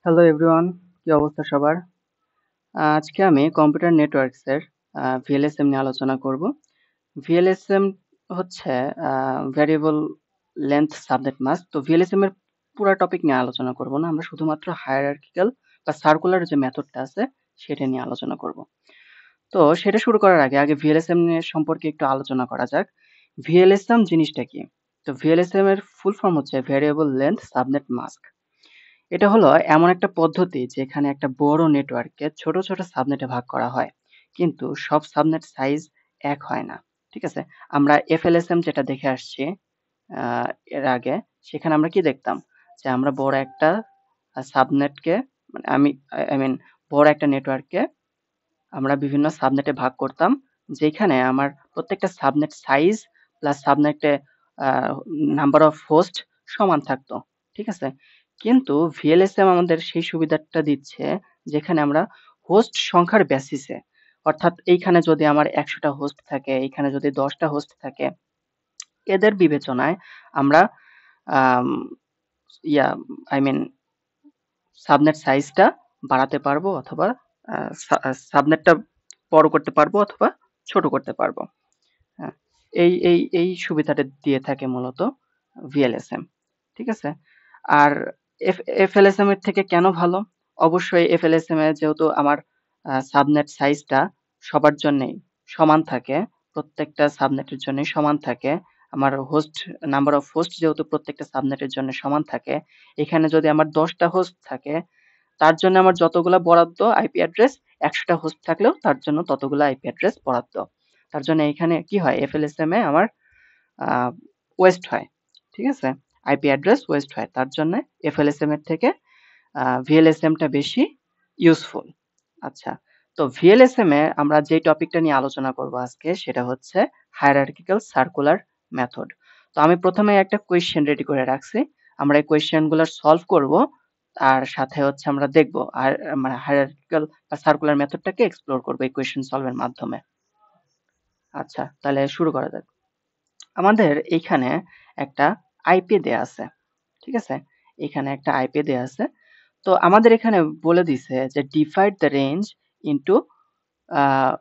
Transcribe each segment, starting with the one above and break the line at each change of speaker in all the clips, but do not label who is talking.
Hello everyone, কি অবস্থা সবার? আজকে আমি কম্পিউটার নেটওয়ার্কস এর VLSM নিয়ে আলোচনা করব। VLSM হচ্ছে ভ্যারিয়েবল লেন্থ সাবনেট মাস্ক। তো VLSM এর পুরা টপিক নিয়ে আলোচনা করব না। আমরা শুধুমাত্র হায়ারার্কিক্যাল বা সার্কুলার যে মেথডটা আছে সেটা নিয়ে আলোচনা করব। তো সেটা শুরু করার আগে VLSM নিয়ে সম্পর্কে একটু আলোচনা করা যাক। VLSM জিনিসটা কি? তো VLSM এর ফুল ফর্ম হচ্ছে ভ্যারিয়েবল লেন্থ সাবনেট মাস্ক। এটা হলো এমন একটা পদ্ধতি যেখানে একটা বড় নেটওয়ার্ককে ছোট ছোট সাবনেটে ভাগ করা হয়, কিন্তু সব সাবনেট সাইজ এক হয় না। ঠিক আছে? আমরা FLSM যেটা দেখে আসছি আহ, এর আগে, সেখানে আমরা কি দেখতাম যে আমরা বড় একটা সাবনেটকে, মানে আই মিন বড় একটা নেটওয়ার্ককে আমরা বিভিন্ন সাবনেটে ভাগ করতাম, যেখানে আমার প্রত্যেকটা সাবনেট সাইজ প্লাস সাবনেটে নাম্বার অফ হোস্ট সমান থাকতো। ঠিক আছে? কিন্তু VLSM আমাদের সেই সুবিধাটা দিচ্ছে, যেখানে আমরা হোস্ট সংখ্যার বেসিসে, অর্থাৎ এইখানে যদি আমার 100টা হোস্ট থাকে, এইখানে যদি 10টা হোস্ট থাকে, এদের বিবেচনায় আমরা আম, ইয়া আই মিন সাবনেট সাইজটা বাড়াতে পারবো, অথবা সাবনেটটা বড় করতে পারবো অথবা ছোট করতে পারবো। হ্যাঁ, এই সুবিধাটা দিয়ে থাকে মূলত VLSM। ঠিক আছে? আর FLSM এর থেকে কেন ভালো? অবশ্যই FLSM এ যেহেতু আমার সাবনেট সাইজটা সবার জন্যই সমান থাকে, প্রত্যেকটা সাবনেটের জন্যই সমান থাকে। আমার হোস্ট নাম্বার অফ হোস্ট যেহেতু প্রত্যেকটা সাবনেটের জন্য সমান থাকে, এখানে যদি আমার 10টা হোস্ট থাকে, তার জন্য আমার যতগুলা বরাদ্দ আইপি অ্যাড্রেস, 100টা হোস্ট থাকলেও তার জন্য ততগুলা আইপি অ্যাড্রেস বরাদ্দ। তার জন্য এখানে কি হয়, FLSM এ আমার ওয়েস্ট হয়। ঠিক আছে? আইপি অ্যাড্রেস ওয়েস্ট হয়। তার জন্য FLSM এর থেকে VLSM টা বেশি ইউজফুল। আচ্ছা, তো VLSM এ আমরা যে টপিকটা নিয়ে আলোচনা করব আজকে, সেটা হচ্ছে হায়ারার্কিক্যাল সার্কুলার মেথড। তো আমি প্রথমে একটা কোয়েশ্চেন রেডি করে রাখছি। আমরা এই কোয়েশ্চেন গুলো সলভ করব, আর সাথে হচ্ছে আমরা দেখব আর মানে হায়ারার্কিক্যাল বা সার্কুলার মেথডটাকে এক্সপ্লোর করব এই কোয়েশ্চেন সলভের মাধ্যমে। আচ্ছা, তাহলে শুরু করা যাক। আমাদের এইখানে একটা আইপি দেয়া আছে। ঠিক আছে? এখানে একটা আইপি দেয়া আছে। তো আমাদের এখানে বলে দিছে যে divide the range into uh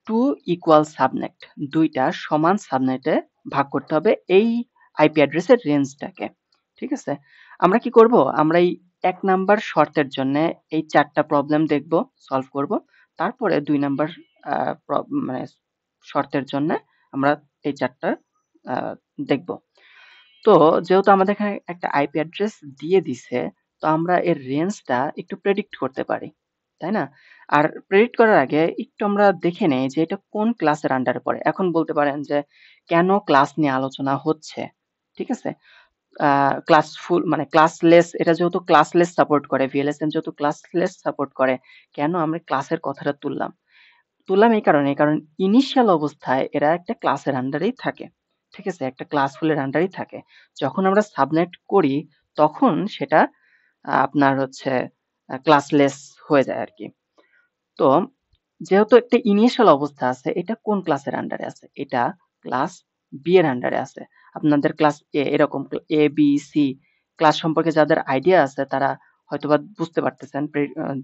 2 equal subnet. 2টা সমান সাবনেটে ভাগ করতে হবে এই আইপি অ্যাড্রেসের রেঞ্জটাকে। ঠিক আছে? আমরা কি করব? আমরা এই 1 নাম্বার শর্তের জন্য এই 4টা প্রবলেম দেখব, সলভ করব। তারপরে 2 নাম্বার মানে শর্তের জন্য আমরা এই 4টা আহ, দেখব। তো যেহেতু আমাদের এখানে একটা আইপি অ্যাড্রেস দিয়ে দিছে, তো আমরা এর রেঞ্জটা একটু প্রেডিক্ট করতে পারি, তাই না? আর প্রেডিক্ট করার আগে একটু আমরা দেখে নেই যে এটা কোন ক্লাসের আন্ডারে পড়ে। এখন বলতে পারেন যে কেন ক্লাস নিয়ে আলোচনা হচ্ছে? ঠিক আছে? ক্লাসফুল মানে ক্লাসলেস, এটা যেহেতু ক্লাসলেস সাপোর্ট করে, VLSM যেহেতু ক্লাসলেস সাপোর্ট করে, কেন আমরা ক্লাসের কথাটা তুললাম? তুললাম এই কারণে, কারণ ইনিশিয়াল অবস্থায় এরা একটা ক্লাসের আন্ডারেই থাকে। ঠিক আছে? একটা ক্লাসফুলের আন্ডারেই থাকে। যখন আমরা সাবনেট করি, তখন সেটা আপনার হচ্ছে ক্লাসলেস হয়ে যায় আরকি। তো যেহেতু একটা ইনিশিয়াল অবস্থা আছে, এটা কোন ক্লাসের আন্ডারে আছে? এটা ক্লাস বি এর আন্ডারে আছে। আপনাদের ক্লাস এ এরকম এ বি সি ক্লাস সম্পর্কে যাদের আইডিয়া আছে, তারা হয়তোবা বুঝতে পারতেছেন,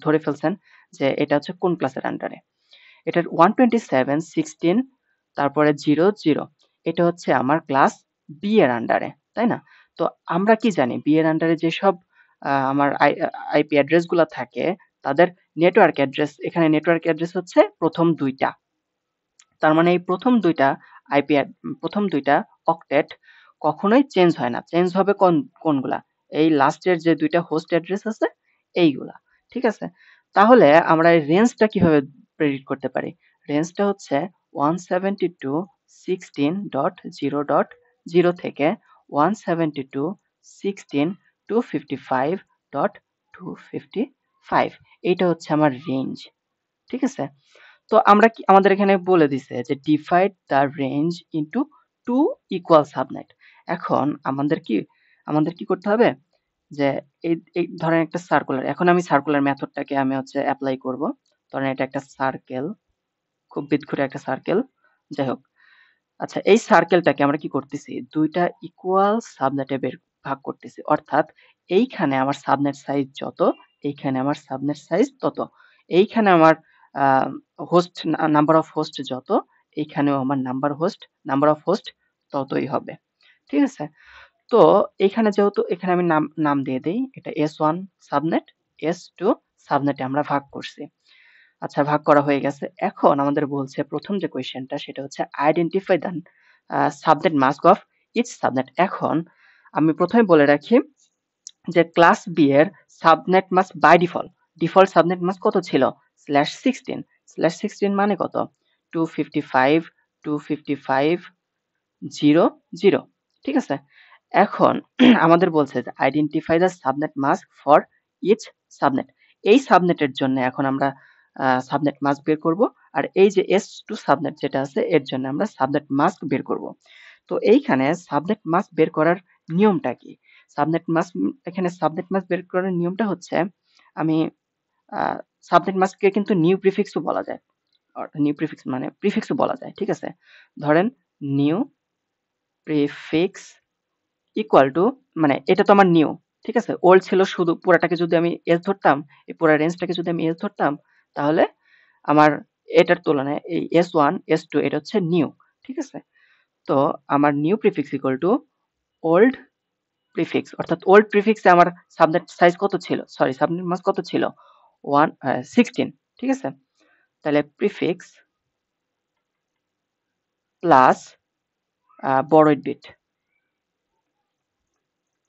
ধরে ফেলছেন যে এটা হচ্ছে কোন ক্লাসের আন্ডারে। এটার 127 16 তারপরে 00, এটা হচ্ছে আমার ক্লাস বি এর আন্ডারে, তাই না? তো আমরা কি জানি বি এর আন্ডারে যেসব আমার আইপি অ্যাড্রেস গুলা থাকে, তাদের নেটওয়ার্ক অ্যাড্রেস, এখানে নেটওয়ার্ক অ্যাড্রেস হচ্ছে প্রথম দুইটা। তার মানে এই আইপি প্রথম দুইটা অক্টেট কখনোই চেঞ্জ হয় না। চেঞ্জ হবে কোনগুলা? এই লাস্টের যে দুইটা হোস্ট অ্যাড্রেস আছে, এইগুলা। ঠিক আছে? তাহলে আমরা এই রেঞ্জটা কিভাবে প্রেডিক্ট করতে পারি? রেঞ্জটা হচ্ছে 172.16.0.0 থেকে 172.16.255.255, এইটা হচ্ছে আমার রেঞ্জ। ঠিক আছে? তো আমরা কি, আমাদের এখানে বলে দিছে যে divide the range into 2 equal subnet. এখন আমাদের কি করতে হবে? যে এই ধরেন একটা সার্কুলার, এখন আমি সার্কুলার মেথডটাকে আমি হচ্ছে এপ্লাই করব। ধরেন এটা একটা সার্কেল, খুব বিদঘুরে একটা সার্কেল। যাই হোক, আচ্ছা, এই সার্কেলটাকে আমরা কি করতেছি? 2টা ইকুয়াল সাবনেটে ভাগ করতেছি। অর্থাৎ এইখানে আমার সাবনেট সাইজ যত, এইখানে আমার সাবনেট সাইজ তত। এইখানে আমার হোস্ট নাম্বার অফ হোস্ট যত, এইখানেও আমার নাম্বার অফ হোস্ট ততই হবে। ঠিক আছে? তো এইখানে যেহেতু এখানে আমি নাম নাম দিয়ে দেই, এটা S1 সাবনেট, S2 সাবনেটে আমরা ভাগ করছি। আচ্ছা, ভাগ করা হয়ে গেছে। এখন আমাদের বলছে প্রথম যে কোয়েশ্চেনটা সেটা হচ্ছে identify the subnet mask of each subnet. এখন আমি প্রথমে বলে রাখি যে ক্লাস বি এর subnet mask by default subnet mask কত ছিল? /16। /16 মানে কত? 255 255 0 0। ঠিক আছে? এখন আমাদের বলছে যে identify the subnet mask for each subnet. এই সাবনেটের জন্য এখন আমরা সাবনেট মাস্ক বের করব, আর এই যে S2 সাবনেট যেটা আছে এর জন্য আমরা সাবনেট মাস্ক বের করব। তো এইখানে সাবনেট মাস্ক বের করার নিয়মটা কি? সাবনেট মাস্ক বের করার নিয়মটা হচ্ছে, আমি সাবনেট মাস্ককে কিন্তু নিউ প্রিফিক্সও বলা যায়। নিউ প্রিফিক্স মানে প্রিফিক্সও বলা যায়। ঠিক আছে? ধরেন নিউ প্রিফিক্স ইকুয়াল টু, মানে এটা তো আমার নিউ। ঠিক আছে? ওল্ড ছিল শুধু, পুরাটাকে যদি আমি এস ধরতাম, এই পুরা রেঞ্জটাকে যদি আমি এস ধরতাম, তাহলে আমার এটার তুলনায় এই S1 S2 এটা হচ্ছে নিউ। ঠিক আছে? তো আমার new prefix equal to old prefix, অর্থাৎ ওল্ড প্রিফিক্সে আমার সাবনেট সাইজ কত ছিল, সরি সাবনেট মাস্ক কত ছিল? 16। ঠিক আছে? তাহলে প্রিফিক্স প্লাস বড় বিট।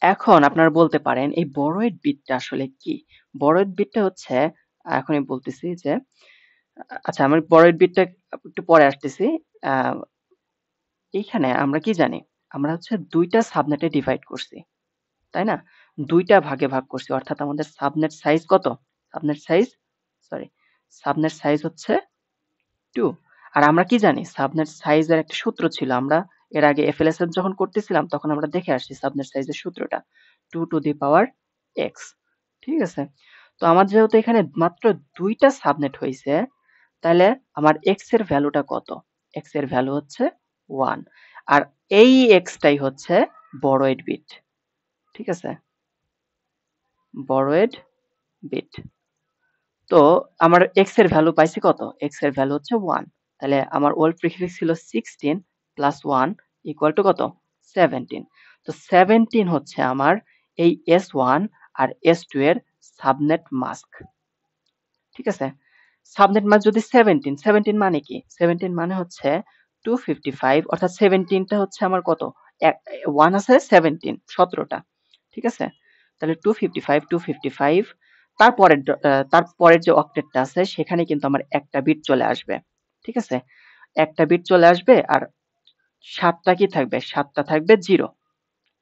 এখন আপনারা বলতে পারেন এই বড়য়েড বিটটা আসলে কি? বড়য়েড বিটটা হচ্ছে, এখনই বলতেছি যে, আচ্ছা আমার বড়য়েড বিটটা একটু পরে আসতেছি। আহ, এইখানে আমরা কি জানি? আমরা হচ্ছে দুইটা সাবনেটে ডিভাইড করছি, তাই না? দুইটা ভাগে ভাগ করছি, অর্থাৎ আমাদের সাবনেট সাইজ কত? Subnet size sorry subnet size হচ্ছে 2। আর আমরা কি জানি? সাবনেট সাইজের একটা সূত্র ছিল, আমরা এর আগে এফএলএসএম যখন করতেছিলাম তখন আমরা দেখে আসছি সাবনেট সাইজের সূত্রটা 2 টু দি পাওয়ার এক্স। ঠিক আছে? তো আমার যেহেতু এখানে মাত্র দুইটা সাবনেট হয়েছে, তাহলে আমার এক্স এর ভ্যালুটা কত? এক্স এর ভ্যালু হচ্ছে 1। আর এই এক্সটাই হচ্ছে বড়য়েড বিট। ঠিক আছে? বড়য়েড বিট। তো আমার এক্স এর ভ্যালু পাইছি কত? এক্স এর ভ্যালু হচ্ছে 1। তাহলে আমার ওল্ড প্রিফিক্স ছিল 16 প্লাস 1 ইকুয়াল টু কত? 17। তো 17 হচ্ছে আমার এই S1 আর S2 এর সাবনেট মাস্ক। ঠিক আছে? সাবনেট মাস্ক যদি 17 মানে কি? 17 মানে হচ্ছে 255, অর্থাৎ 17টা হচ্ছে আমার কত? 1 আছে 17টা। ঠিক আছে? তাহলে 255 তারপরের যে অক্টেটটা আছে সেখানে কিন্তু আমার একটা বিট চলে আসবে। ঠিক আছে? একটা বিট চলে আসবে, আর 7টা কি থাকবে? 7টা থাকবে 0।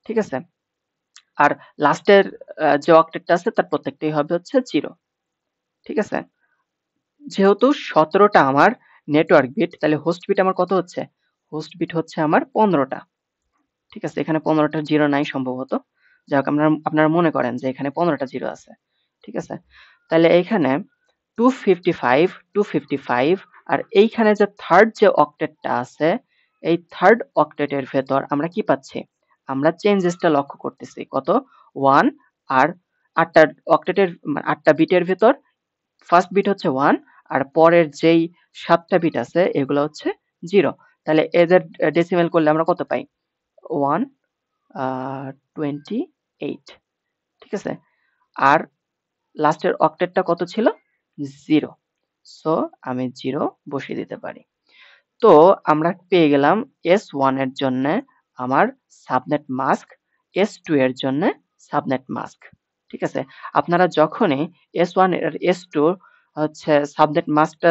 ঠিক আছে? আর লাস্টের যে অক্টেটটা আছে তার প্রত্যেকটাই হবে হচ্ছে 0। ঠিক আছে? যেহেতু 17টা আমার নেটওয়ার্ক বিট, তাহলে হোস্ট বিট আমার কত হচ্ছে? হোস্ট বিট হচ্ছে আমার 15টা। ঠিক আছে? এখানে 15টা জিরো নাই সম্ভবত। যাই হোক, আপনারা মনে করেন যে এখানে 15টা জিরো আছে। ঠিক আছে? তাহলে এইখানে 255 আর এইখানে যে থার্ড যে অক্টেটটা আছে, এই থার্ড অক্টেটের ভেতর আমরা কি পাচ্ছি? আমরা চেঞ্জেসটা লক্ষ্য করতেছি। কত? 1। আর 8টা অক্টেটের 8টা বিটের ভেতর ফার্স্ট বিট হচ্ছে 1, আর পরের যেই 7টা বিট আছে এগুলো হচ্ছে 0। তাহলে এদের ডেসিমেল করলে আমরা কত পাই? 128। ঠিক আছে? আর লাস্টের অক্টেটটা কত ছিল? 0। সো আমি 0 বসিয়ে দিতে পারি। তো আমরা পেয়ে গেলাম S1 এর জন্য আমার সাবনেট মাস্ক, S2 এর জন্য সাবনেট মাস্ক। ঠিক আছে? আপনারা যখনই S1 আর S2 হচ্ছে সাবনেট মাস্কটা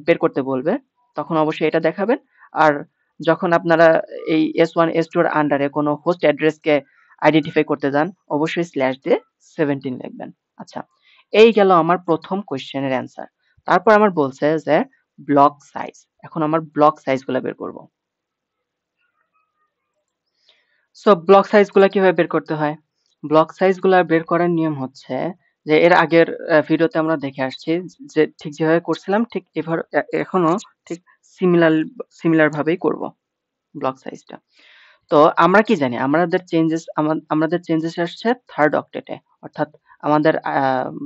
বের করতে বলবে, তখন অবশ্যই এটা দেখাবেন। আর যখন আপনারা এই S1 S2 এর আন্ডারে কোনো হোস্ট অ্যাড্রেসকে আইডেন্টিফাই করতে যান, অবশ্যই স্ল্যাশ দিয়ে 17 লিখবেন। আচ্ছা, এই গেল আমার প্রথম কোয়েশ্চেনের অ্যান্সার। তারপর আমার বলছে যে ব্লক সাইজ। এখন আমার ব্লক সাইজ গুলা বের করব। সো ব্লক সাইজ গুলা কিভাবে বের করতে হয়? ব্লক সাইজ গুলা বের করার নিয়ম হচ্ছে যে, এর আগের ভিডিওতে আমরা দেখে আসছি যে ঠিক যেভাবে করছিলাম ঠিক এখনো ঠিক সিমিলার ভাবেই করব ব্লক সাইজটা। তো আমরা কি জানি? আমাদের চেঞ্জেস আসছে থার্ড অক্টেটে, অর্থাৎ আমাদের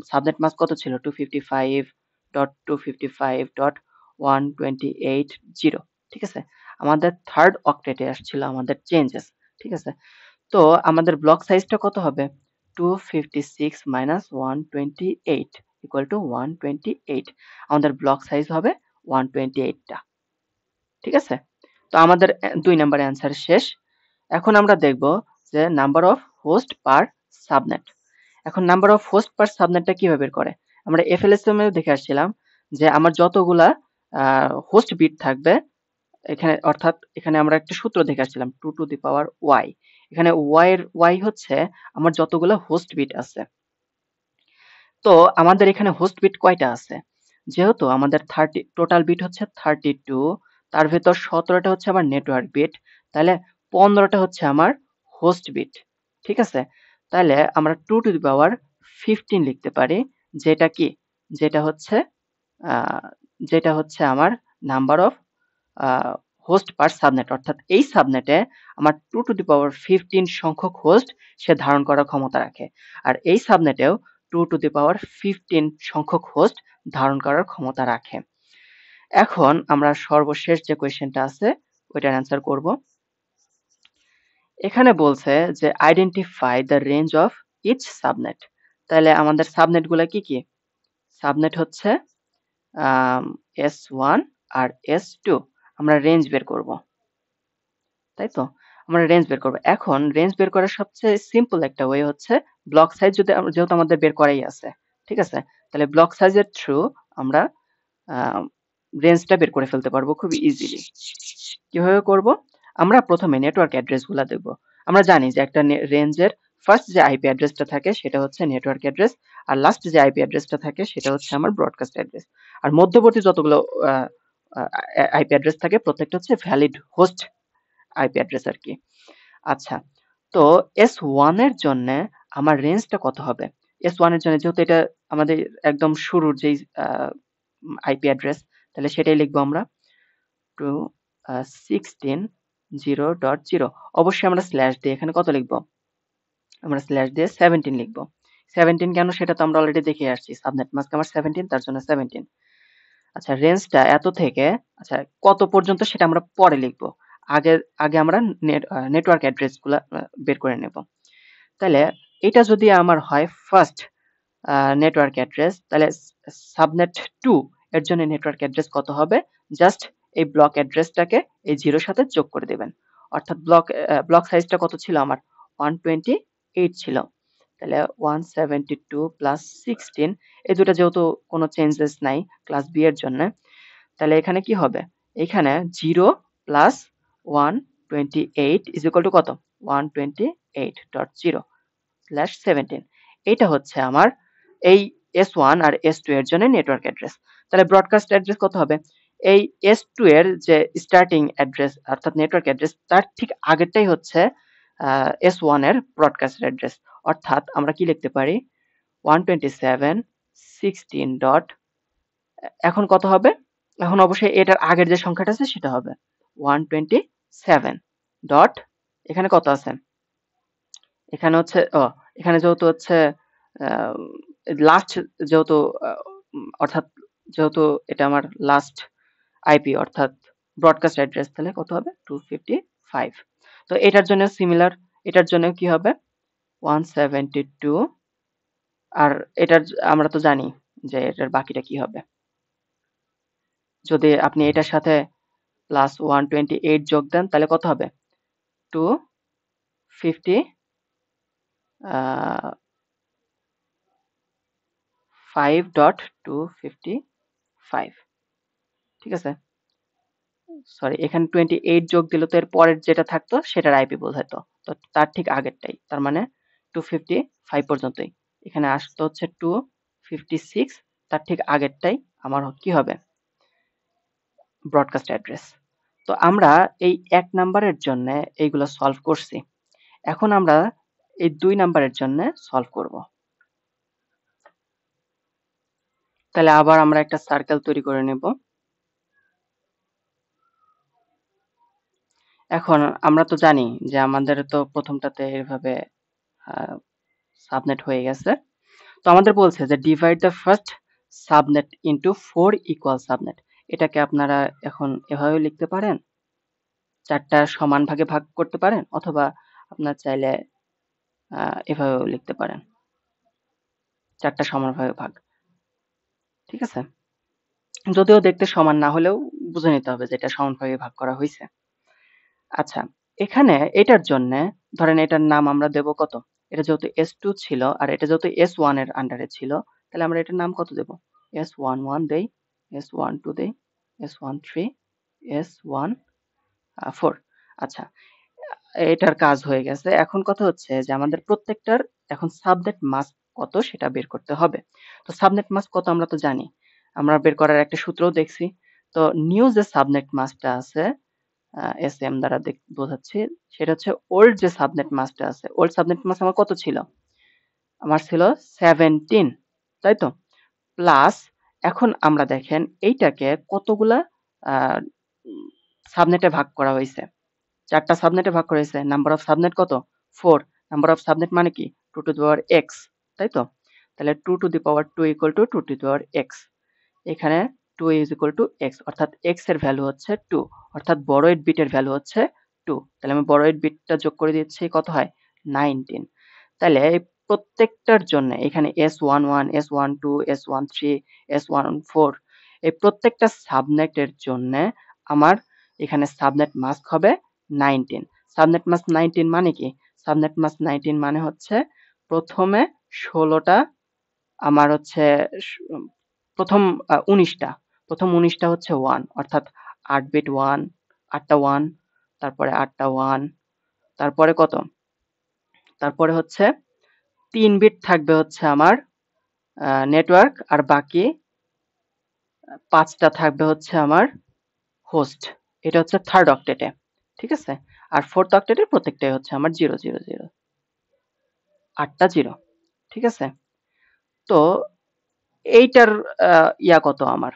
সাবনেট মাস্ক কত ছিল? 255.255.128.0, ঠিক আছে? আমাদের থার্ড অক্টেটে আসছিল আমাদের চেঞ্জেস, ঠিক আছে? তো আমাদের ব্লক সাইজটা কত হবে? 256 মাইনাস 128 ইকুয়াল টু 128। আমাদের ব্লক সাইজ হবে 128 টা, ঠিক আছে? তো আমাদের 2 নাম্বার অ্যান্সার শেষ। এখন আমরা দেখব যে number of host per subnet. এখন নাম্বার অফ হোস্ট পার সাবনেটটা কিভাবে বের করে? আমরা এফএলএসএম এও দেখে আসছিলাম যে আমার যতগুলা হোস্ট বিট থাকবে এখানে, অর্থাৎ এখানে আমরা একটা সূত্র দেখে আসছিলাম 2 টু দি পাওয়ার y। এখানে y হচ্ছে আমার যতগুলো হোস্ট বিট আছে। তো আমাদের এখানে হোস্ট বিট কয়টা আছে? যেহেতু আমাদের 30 টোটাল বিট হচ্ছে 32, তার ভেতর 17টা হচ্ছে আমার নেটওয়ার্ক বিট, তাহলে 15টা হচ্ছে আমার হোস্ট বিট, ঠিক আছে? তাহলে আমরা 2 টু দি পাওয়ার 15 লিখতে পারি, যেটা কি? যেটা হচ্ছে আহ, যেটা হচ্ছে আমার number of host per subnet, অর্থাৎ এই সাবনেটে আমার 2 টু দি পাওয়ার 15 সংখ্যক হোস্ট সে ধারণ করার ক্ষমতা রাখে, আর এই সাবনেটেও 2 টু দি পাওয়ার 15 সংখ্যক হোস্ট ধারণ করার ক্ষমতা রাখে। এখন আমরা সর্বশেষ যে কোয়েশ্চেনটা আছে ওইটার অ্যান্সার করব। এখানে বলছে যে identify the range of each subnet. তাহলে আমাদের সাবনেট গুলা কি কি? সাবনেট হচ্ছে S1 আর S2। আমরা রেঞ্জ বের করব, তাই তো? আমরা রেঞ্জ বের করব। এখন রেঞ্জ বের করার সবচেয়ে সিম্পল একটা ওয়ে হচ্ছে ব্লক সাইজ, যেহেতু আমাদের বের করাই আছে, ঠিক আছে? তাহলে ব্লক সাইজের থ্রু আমরা রেঞ্জটা বের করে ফেলতে পারবো খুব ইজিলি। কিভাবে করব? আমরা প্রথমে নেটওয়ার্ক অ্যাড্রেস গুলা দেখব। আমরা জানি যে একটা রেঞ্জের ফার্স্ট যে আইপি অ্যাড্রেসটা থাকে সেটা হচ্ছে নেটওয়ার্ক অ্যাড্রেস, আর লাস্ট যে আইপি অ্যাড্রেসটা থাকে সেটা হচ্ছে আমার ব্রডকাস্ট অ্যাড্রেস। আর মধ্যবর্তী যতগুলো আইপি অ্যাড্রেস থাকে প্রত্যেকটা হচ্ছে ভ্যালিড হোস্ট আইপি অ্যাড্রেস আর কি। আচ্ছা, তো S1 এর জন্য আমার রেঞ্জটা কত হবে? S1 এর জন্য যেহেতু এটা আমাদের একদম শুরুর যেই আইপি অ্যাড্রেস, তাহলে সেটাই লিখবো আমরা, 216.0.0। অবশ্যই আমরা স্ল্যাশ দিয়ে এখানে কত লিখবো? আমরা স্ল্যাশ দিয়ে 17 লিখবো। 17 কেন সেটা তো আমরা অলরেডি দেখে আসছি, সাবনেট মাস্ক আমার 17, তার জন্য 17। আচ্ছা, রেঞ্জটা এত থেকে আচ্ছা কত পর্যন্ত সেটা আমরা পরে লিখবো। আগে আগে আমরা নেটওয়ার্ক অ্যাড্রেস গুলা বের করে নেব। তাহলে এটা যদি আমার হয় ফার্স্ট নেটওয়ার্ক অ্যাড্রেস, তাহলে সাবনেট 2 এর জন্য নেটওয়ার্ক অ্যাড্রেস কত হবে? জাস্ট এই ব্লক অ্যাড্রেসটাকে এই জিরোর সাথে যোগ করে দেবেন। অর্থাৎ ব্লক সাইজটা কত ছিল আমার? 128 ছিল। তাহলে 172 প্লাস 16, এই দুটো যেহেতু কোনো চেঞ্জেস নাই ক্লাস বি এর জন্য, তাহলে এখানে কি হবে? এখানে 0 প্লাস 128 ইজ ইকুয়াল টু কত? 128.0 স্ল্যাশ 17। এইটা হচ্ছে আমার এই S1 আর S2 এর জন্য নেটওয়ার্ক অ্যাড্রেস। তাহলে ব্রডকাস্ট অ্যাড্রেস কত হবে? এই S2 এর যে স্টার্টিং অ্যাড্রেস অর্থাৎ নেটওয়ার্ক অ্যাড্রেস, তার ঠিক আগেরটাই হচ্ছে S1 এর ব্রডকাস্ট অ্যাড্রেস। অর্থাৎ আমরা কি লিখতে পারি? 127.16 ডট, এখন কত হবে? এখন অবশ্যই এটার আগের যে সংখ্যাটা আছে সেটা হবে 127 ডট, এখানে কত আছে? এখানে হচ্ছে এখানে যেহেতু হচ্ছে লাস্ট, যেহেতু অর্থাৎ যেহেতু এটা আমার লাস্ট আইপি অর্থাৎ ব্রডকাস্ট অ্যাড্রেস, তাহলে কত হবে? 255। তো এটার জন্য সিমিলার, এটার জন্য কি হবে? 172। আর এটার আমরা তো জানি যে এটার বাকিটা কি হবে। যদি আপনি এটার সাথে প্লাস 128 যোগ দেন তাহলে কত হবে? 250 5.255, ঠিক আছে? সরি, এখানে 28 যোগ দিলে তো এর পরের যেটা থাকতো সেটার আইপি বোঝাতো, তো তার ঠিক আগেরটাই, তার মানে 255 পর্যন্তই। এখানে আসতো হচ্ছে 256, তার ঠিক আগেরটাই আমার কি হবে? Broadcast address. তো আমরা এই 1 নাম্বারের জন্য এইগুলো সলভ করছি। এখন আমরা এই 2 নাম্বারের জন্য সলভ করব। তাহলে আবার আমরা একটা সার্কেল তৈরি করে নেব। এখন আমরা তো জানি যে আমাদের তো প্রথমটাতে এভাবে সাবনেট হয়ে গেছে। তো আমাদের বলছে যে divide the first subnet into 4 equal subnet. এটাকে আপনারা এখন এভাবে লিখতে পারেন, 4টা সমান ভাগে ভাগ করতে পারেন, অথবা আপনার চাইলে এভাবেও লিখতে পারেন, 4টা সমান ভাগে ভাগ। ঠিক আছে, যদিও দেখতে সমান না হলেও বুঝে নিতে হবে যে এটা সমান ভাগে ভাগ করা হয়েছে। আচ্ছা, এখানে এটার জন্য ধরেন এটার নাম আমরা দেব কত, এটা যেহেতু S2 ছিল আর এটা যেহেতু S1 এর আন্ডারে ছিল, তাহলে আমরা এটার নাম কত দেব, S11 দেই, S12 দেই, S13, S14। আচ্ছা, এটার কাজ হয়ে গেছে। এখন কথা হচ্ছে যে আমাদের প্রত্যেকটার এখন সাবনেট মাস্ক কত সেটা বের করতে হবে। তো সাবনেট মাস্ক কত আমরা তো জানি, আমরা বের করার একটা সূত্রও দেখছি। তো নিউ যে সাবনেট মাস্কটা আছে, এসএম দ্বারা বোঝাচ্ছি, সেটা হচ্ছে ওল্ড যে সাবনেট মাস্কটা আছে। ওল্ড সাবনেট মাস্ক আমার কত ছিল, আমার ছিল 17, তাই তো? প্লাস এখন আমরা দেখেন এইটাকে কতগুলা সাবনেটে ভাগ করা হয়েছে, 4টা সাবনেটে ভাগ করা হয়েছে। নাম্বার অফ সাবনেট কত, 4। নাম্বার অফ সাবনেট মানে কি, 2 টু দি পাওয়ার x, তাই তো? তাহলে 2 to the power 2 equal to 2 to the power x। এখানে 2 ইজ ইকুয়াল টু x, অর্থাৎ x এর ভ্যালু হচ্ছে 2, অর্থাৎ বড় 8 বিটের ভ্যালু হচ্ছে 2। তাহলে আমি বড় 8 বিটটা যোগ করে দিচ্ছি, কত হয়, 19। তাহলে এই প্রত্যেকটার জন্য এখানে S11, S12, S13, S14, এই প্রত্যেকটা সাবনেটের জন্য আমার এখানে সাবনেট মাস্ক হবে 19। সাবনেট মাস্ক 19 মানে কি, সাবনেট মাস্ক 19 মানে হচ্ছে প্রথমে 16টা আমার হচ্ছে প্রথম 19টা, প্রথম 19টা হচ্ছে 1, অর্থাৎ 8 বিট 1, 8টা 1, তারপরে 8টা 1, তারপরে কত, তারপরে হচ্ছে 3 বিট থাকবে হচ্ছে আমার নেটওয়ার্ক, আর বাকি 5টা থাকবে হচ্ছে আমার হোস্ট। এটা হচ্ছে থার্ড অক্টেটে, ঠিক আছে? আর ফোর্থ অক্টেটে প্রত্যেকটাই হচ্ছে আমার 000, 8টা 0, ঠিক আছে? তো এইটার ইয়া কত আমার,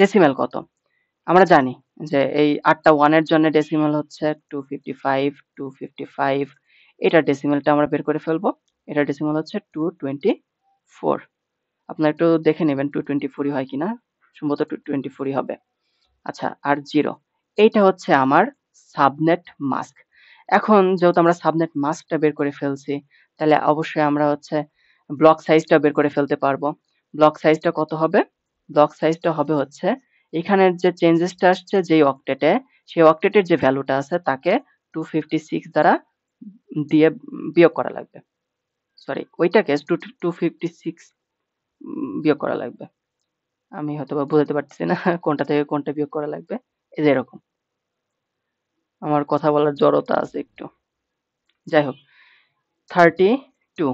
ডেসিমেল কত, আমরা জানি যে এই 8টা 1 এর জন্য ডেসিমেল হচ্ছে 255, 255। এটার ডেসিমেলটা আমরা বের করে ফেলবো। এটার ডেসিমেল হচ্ছে 224। আপনারা একটু দেখে নেবেন 224 হয় কিনা, সম্ভবত 224 হবে। আচ্ছা, আর 0, এইটা হচ্ছে আমার সাবনেট মাস্ক। এখন যেহেতু আমরা সাবনেট মাস্কটা বের করে ফেলছি, তাহলে অবশ্যই আমরা হচ্ছে ব্লক সাইজটা বের করে ফেলতে পারবো। ব্লক সাইজটা কত হবে, ব্লক সাইজটা হবে হচ্ছে এখানের যে চেঞ্জেসটা আসছে যেই অক্টেটে, সেই অক্টেটের যে ভ্যালুটা আছে তাকে 256 দ্বারা দিয়ে বিয়োগ করা লাগবে। সরি, ওইটাকে 256 বিয়োগ করা লাগবে। আমি হয়তোবা বোঝাতে পারতেছি না কোনটা থেকে কোনটা বিয়োগ করা লাগবে। এই যে এরকম, আমার কথা বলার জড়তা আছে একটু। যাই হোক, 32,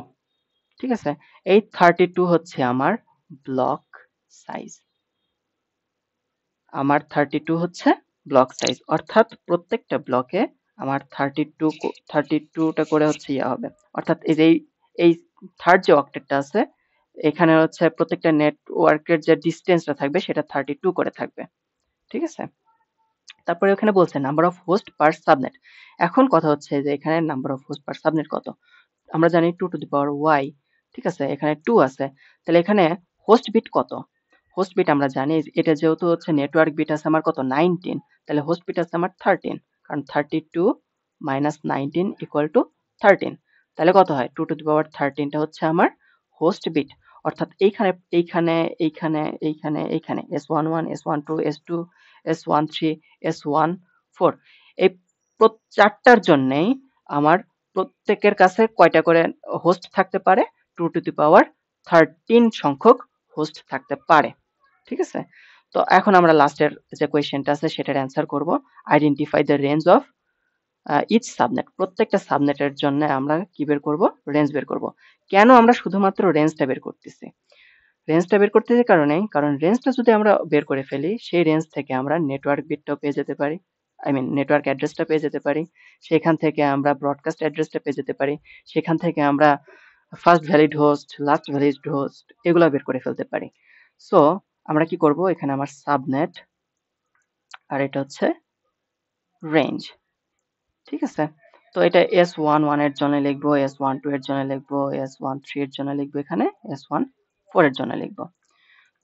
ঠিক আছে? এই 32 হচ্ছে আমার ব্লক সাইজ। আমার 32 হচ্ছে ব্লক সাইজ, অর্থাৎ প্রত্যেকটা ব্লকে আমার 32টা করে হচ্ছে ইয়া হবে। অর্থাৎ এই যে এই থার্ড যে অক্টেটটা আছে, এখানে হচ্ছে প্রত্যেকটা নেটওয়ার্কের যে ডিসটেন্সটা থাকবে সেটা 32 করে থাকবে, ঠিক আছে? তারপরে ওখানে বলছে number of host per subnet. এখন কথা হচ্ছে যে এখানে number of host per subnet কত, আমরা জানি 2 টু দি পাওয়ার y, ঠিক আছে? এখানে 2 আছে, তাহলে এখানে হোস্ট বিট কত, হোস্ট বিট আমরা জানি এটা যেহেতু হচ্ছে নেটওয়ার্ক বিট আছে আমার কত, 19, তাহলে হোস্ট বিট আছে আমার 13, কারণ 32 মাইনাস 19 ইকুয়াল টু 13। তাহলে কত হয়, 2 টু দি পাওয়ার 13টা হচ্ছে আমার হোস্ট বিট। অর্থাৎ এইখানে এইখানে এইখানে এইখানে এইখানে S11, S12, S2, S13, S14, এই 4টার জন্যই আমার প্রত্যেকের কাছে কয়টা করে হোস্ট থাকতে পারে, 2 টু দি পাওয়ার 13 সংখ্যক হোস্ট থাকতে পারে, ঠিক আছে? তো এখন আমরা লাস্টের যে কোয়েশ্চেনটা আছে সেটার অ্যান্সার করব। Identify the range of each subnet. প্রত্যেকটা সাবনেটের জন্য আমরা কি বের করব, রেঞ্জ বের করব। কেন আমরা শুধুমাত্র রেঞ্জটা বের করতেছি, রেঞ্জটা বের করতেছি কারণ রেঞ্জটা যদি আমরা বের করে ফেলি, সেই রেঞ্জ থেকে আমরা নেটওয়ার্ক বিটটাও পেয়ে যেতে পারি, আই মিন নেটওয়ার্ক অ্যাড্রেসটা পেয়ে যেতে পারি, সেখান থেকে আমরা ব্রডকাস্ট অ্যাড্রেসটা পেয়ে যেতে পারি, সেখান থেকে আমরা first valid host, last valid host এগুলো বের করে ফেলতে পারি। সো আমরা কি করব, এখানে আমার সাবনেট আর এটা হচ্ছে রেঞ্জ, ঠিক আছে? তো এটা S11 এর জন্য লিখবো, S12 এর জন্য লিখবো, S13 এর জন্য লিখবো, এখানে S14 এর জন্য লিখবো।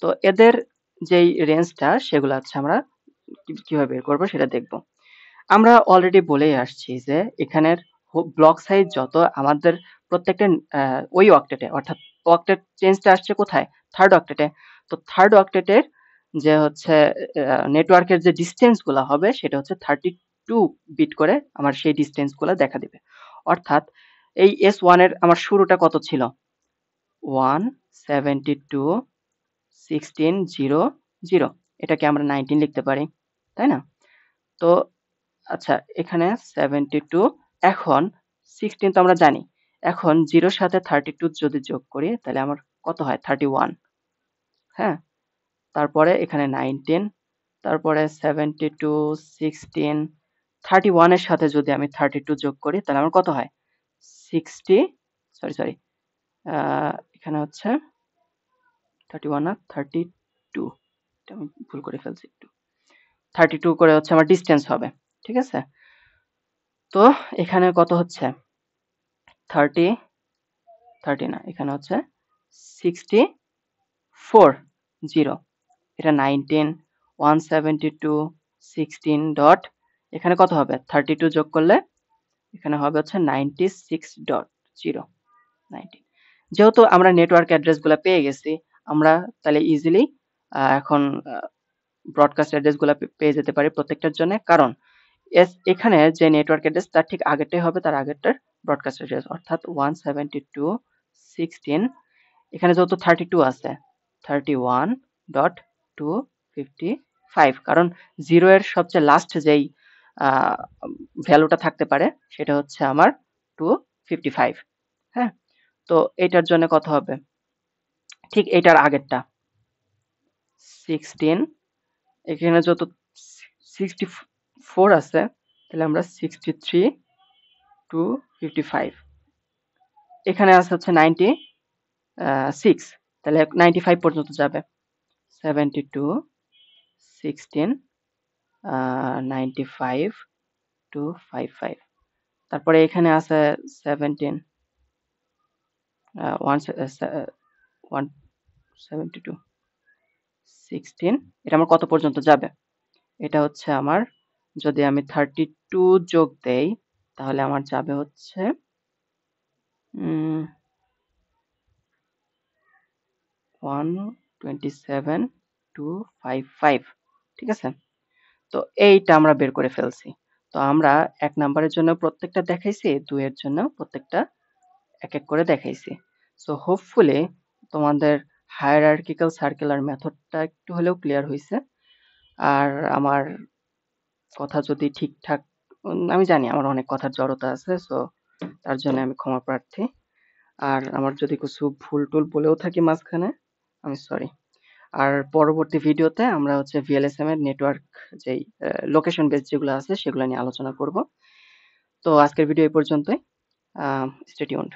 তো এদের যেই রেঞ্জটা সেগুলো হচ্ছে আমরা কিভাবে বের করবো সেটা দেখবো। আমরা অলরেডি বলেই আসছি যে এখানের ব্লক সাইজ যত আমাদের প্রত্যেকটা ওই অক্টেটে, অর্থাৎ অক্টেট চেঞ্জটা আসছে কোথায়, থার্ড অক্টেটে। তো থার্ড অক্টেটের যে হচ্ছে নেটওয়ার্কের যে ডিস্টেন্স গুলা হবে সেটা হচ্ছে 32 বিট করে আমার সেই ডিস্টেন্স গুলা দেখা দিবে। অর্থাৎ এই S1 এর আমার শুরুটা কত ছিল, 172.16.0.0, এটাকে আমরা 19 লিখতে পারি, তাই না? তো আচ্ছা, এখানে 72, এখন 16 তো আমরা জানি। এখন 0 সাথে 32 যদি যোগ করি তাহলে আমার কত হয়, 31। হ্যাঁ, তারপরে এখানে 19, তারপরে 72, 16, 31 এর সাথে যদি আমি 32 যোগ করি তাহলে আমার কত হয়, 60, সরি, এখানে হচ্ছে 31 না 32, এটা আমি ভুল করে ফেলছি একটু, 32 করে হচ্ছে আমার ডিস্টেন্স হবে, ঠিক আছে? তো এখানে কত হচ্ছে, 30 না, এখানে হচ্ছে 64, 0, এটা 19, 172, 16 ডট, এখানে কত হবে, 32 যোগ করলে এখানে হবে হচ্ছে 96.0, 19। যেহেতু আমরা নেটওয়ার্ক অ্যাড্রেস গুলা পেয়ে গেছি, আমরা তাহলে ইজিলি এখন ব্রডকাস্ট অ্যাড্রেস গুলা পেয়ে যেতে পারি প্রত্যেকটার জন্য, কারণ এখানে যে নেটওয়ার্ক অ্যাড্রেস তার ঠিক আগেরটাই হবে তার আগেরটার ব্রডকাস্ট অ্যাড্রেস, অর্থাৎ 172.16, এখানে যেহেতু 32 আছে, 31.255, কারণ 0 এর সবচেয়ে লাস্ট যেই ভ্যালুটা থাকতে পারে সেটা হচ্ছে আমার 255। হ্যাঁ, তো এটার জন্য কত হবে, ঠিক এটার আগেরটা 16, এখানে যত 64 আছে তাহলে আমরা 63.255, এখানে আছে হচ্ছে 96, তাহলে 95 পর্যন্ত যাবে, 72, 16, 95.255, তারপরে এখানে আছে 17, 172, 16, এটা আমার কত পর্যন্ত যাবে, এটা হচ্ছে আমার, যদি আমি 32 যোগ দেই তাহলে আমার যাবে হচ্ছে 127.255, ঠিক আছে? তো এইটা আমরা বের করে ফেলছি। তো আমরা 1 নাম্বারের জন্য প্রত্যেকটা দেখাইছি, 2 এর জন্য প্রত্যেকটা এক এক করে দেখাইছি। সো হোপফুলি তোমাদের হায়ারার্কিক্যাল সার্কেলার মেথডটা একটু হলেও ক্লিয়ার হইছে। আর আমার কথা যদি ঠিকঠাক, আমি জানি আমার অনেক কথার জড়তা আছে, সো তার জন্য আমি ক্ষমা প্রার্থী। আর আমার যদি কিছু ভুল টুল বলেও থাকি মাঝখানে, আমি সরি। আর পরবর্তী ভিডিওতে আমরা হচ্ছে VLSM এর নেটওয়ার্ক যেই লোকেশন বেস যেগুলো আছে সেগুলো নিয়ে আলোচনা করব। তো আজকের ভিডিও এই পর্যন্তই। Stay tuned.